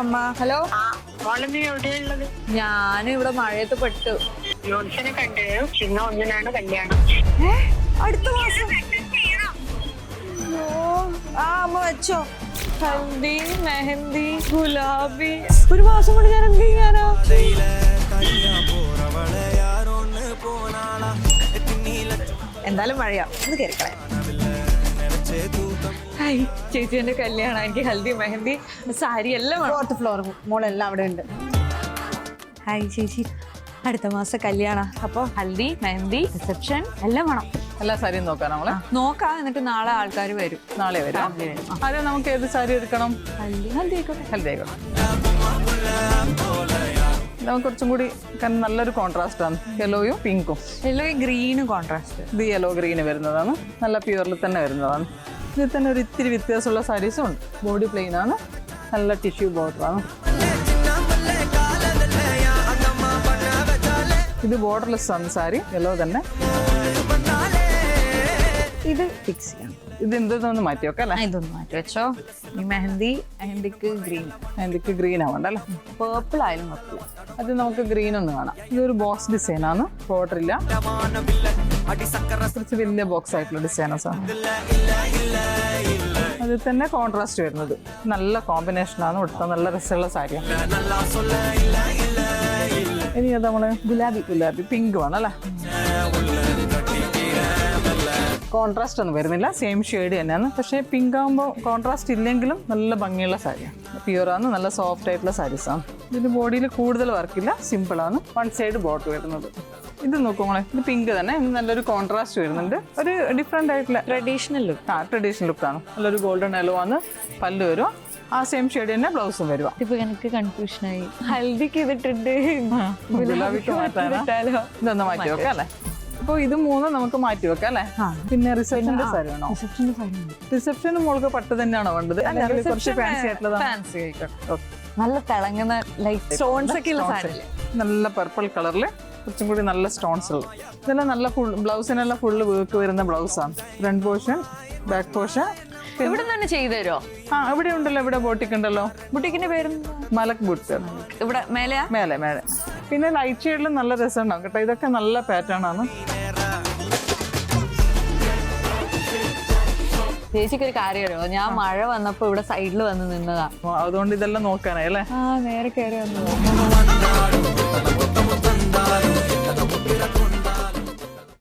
അമ്മ. ഹലോ. ഞാനും ഇവിടെ മഴയത്ത് പെട്ടു. ജോൺസനെ കണ്ട് ചിങ്ങ 1-നാണ് കല്യാണം. അടുത്ത മാസം. അമ്മ വെച്ചോ. ഹൽദി, മെഹന്തി, ഗുലാബി. ഒരു മാസം കൊണ്ട് ഞാൻ എന്ത് ചെയ്യാനാ? എന്തായാലും മഴയാ, ഒന്ന് കേറിക്കളെ. ഹായ് ചേച്ചി, എന്റെ കല്യാണം. എനിക്ക് ഹൽദി, മെഹന്തി, സാരി എല്ലാം വേണം. 4th ഫ്ലോർ മോളെല്ലാം അവിടെ ഉണ്ട്. ഹായ് ചേച്ചി, അടുത്ത മാസം കല്യാണ. അപ്പൊ ഹൽദി, മെഹന്തി, റിസപ്ഷൻ എല്ലാം വേണം. എല്ലാ സാരിയും നോക്കാം നമ്മള്. നോക്കാം, എന്നിട്ട് നാളെ ആൾക്കാർ വരും. നാളെ വരാം. അതെ, നമുക്ക് ഏത് സാരി എടുക്കണം? ഹൽദി ആയിക്കോട്ടെ. ഹൽദി ആയിക്കോട്ടെ. നമുക്ക് കുറച്ചും കൂടി നല്ലൊരു കോൺട്രാസ്റ്റ് ആണ്. യെല്ലോയും പിങ്കും. യെല്ലോ ഗ്രീനും കോൺട്രാസ്റ്റ്. ഇത് യെല്ലോ ഗ്രീന് വരുന്നതാണ്. നല്ല പ്യൂറിൽ തന്നെ വരുന്നതാണ്. ഇതിൽ തന്നെ ഒരു ഇത്തിരി വ്യത്യാസമുള്ള സാരീസും ഉണ്ട്. ബോഡി പ്ലെയിൻ ആണ്, നല്ല ടിഷ്യൂ ബോർഡറാണ്. ഇത് ബോർഡർലെസ് ആണ് സാരി, യെല്ലോ തന്നെ. ഇത് ഫിക്സ് ചെയ്യണം. ഇത് എന്തൊന്ന് മാറ്റി വെക്കാം അല്ലേ? ഇതൊന്ന് മാറ്റി വെച്ചോ. ഈ മെഹന്തിക്ക് ഗ്രീൻ. മെഹന്തിക്ക് ഗ്രീൻ ആവണ്ട അല്ലേ? പേർപ്പിൾ ആയാലും കുഴപ്പമില്ല. അത് നമുക്ക് ഗ്രീൻ ഒന്ന് കാണാം. ഇതൊരു ബോക്സ് ഡിസൈൻ ആണ്, ബോർഡർ ഇല്ല. കുറച്ച് വലിയ ബോക്സ് ആയിട്ടുള്ള ഡിസൈനേഴ്സ് ആണ്. അതിൽ തന്നെ കോൺട്രാസ്റ്റ് വരുന്നത് നല്ല കോമ്പിനേഷൻ ആണ്. കൊടുത്ത നല്ല രസമുള്ള സാരിയാണ്. ഇനി അത് നമ്മള് ഗുലാബി പിങ്ക് വേണം അല്ലേ? കോൺട്രാസ്റ്റ് ഒന്നും വരുന്നില്ല, സെയിം ഷെയ്ഡ് തന്നെയാണ്. പക്ഷേ പിങ്ക് ആകുമ്പോൾ കോൺട്രാസ്റ്റ് ഇല്ലെങ്കിലും നല്ല ഭംഗിയുള്ള സാരിയാണ്. പ്യൂറാണ്, നല്ല സോഫ്റ്റ് ആയിട്ടുള്ള സാരീസാണ്. ഇതിന് ബോഡിയിൽ കൂടുതൽ വർക്കില്ല, സിമ്പിളാണ്. 1 സൈഡ് ബോട്ട് വരുന്നത്. ഇത് നോക്കുമ്പോളെ ഇത് പിങ്ക് തന്നെ, നല്ലൊരു കോൺട്രാസ്റ്റ് വരുന്നുണ്ട്. ഒരു ഡിഫറെൻ്റ് ആയിട്ടുള്ള ട്രഡീഷണൽ ലുക്കാണ്. നല്ലൊരു ഗോൾഡൻ യെല്ലോ ആണ് പല്ല് വരും. ആ സെയിം ഷെയ്ഡ് തന്നെ ബ്ലൗസും വരും. ഇപ്പൊ എനിക്ക് കൺഫ്യൂഷനായി. ഹൽദിക്ക് ഇതിട്ടിട്ട് ഗുലാബിക്ക് മാറ്റാനോ? ഇതൊന്ന് മാറ്റി വെക്കാം അല്ലേ? അപ്പോൾ ഇത് 3 നമുക്ക് മാറ്റി വെക്കാം അല്ലേ? പിന്നെ റിസപ്ഷന്റെ സാരി വേണോ? റിസപ്ഷന് മോൾക്ക് പട്ട് തന്നെയാണോ വേണ്ടത്? കുറച്ച് ഫാൻസി ആയിട്ടുള്ളതാണ്. ഫാൻസി ആയിക്കോട്ടെ. നല്ല തിളങ്ങുന്ന ലൈറ്റ് സ്റ്റോൺസ് ഒക്കെ ഉള്ള സാരി. നല്ല പർപ്പിൾ കളറിൽ കുറച്ചും കൂടി നല്ല സ്റ്റോൺസ് ഉള്ളത്. ഇതെല്ലാം നല്ല ബ്ലൗസിനെല്ലാം ഫുള്ള് വർക്ക് വരുന്ന ബ്ലൗസാണ്. Front portion, back portion. ഇവിടെ തന്നെ ചെയ്തു തരുമോ? ഇവിടെ ഉണ്ടല്ലോ, ഇവിടെ ബോട്ടിക് ഉണ്ടല്ലോ. ബുട്ടിക്കിന്റെ പേര് മലക് ബുട്ട്. ഇവിടെ മേലെയാ? മേലെ. പിന്നെ ലൈറ്റ് ഷെയ്ഡിലും നല്ല രസമുണ്ടാവും കേട്ടോ. ഇതൊക്കെ നല്ല പാറ്റേൺ ആണ്. ചേച്ചിക്ക് ഒരു കാര്യം അറിയോ? ഞാൻ മഴ വന്നപ്പോ ഇവിടെ സൈഡിൽ വന്ന് നിന്നതാ. അതുകൊണ്ട് ഇതെല്ലാം നോക്കാനായി അല്ലേ? നേരെ കയറി വന്നതാ.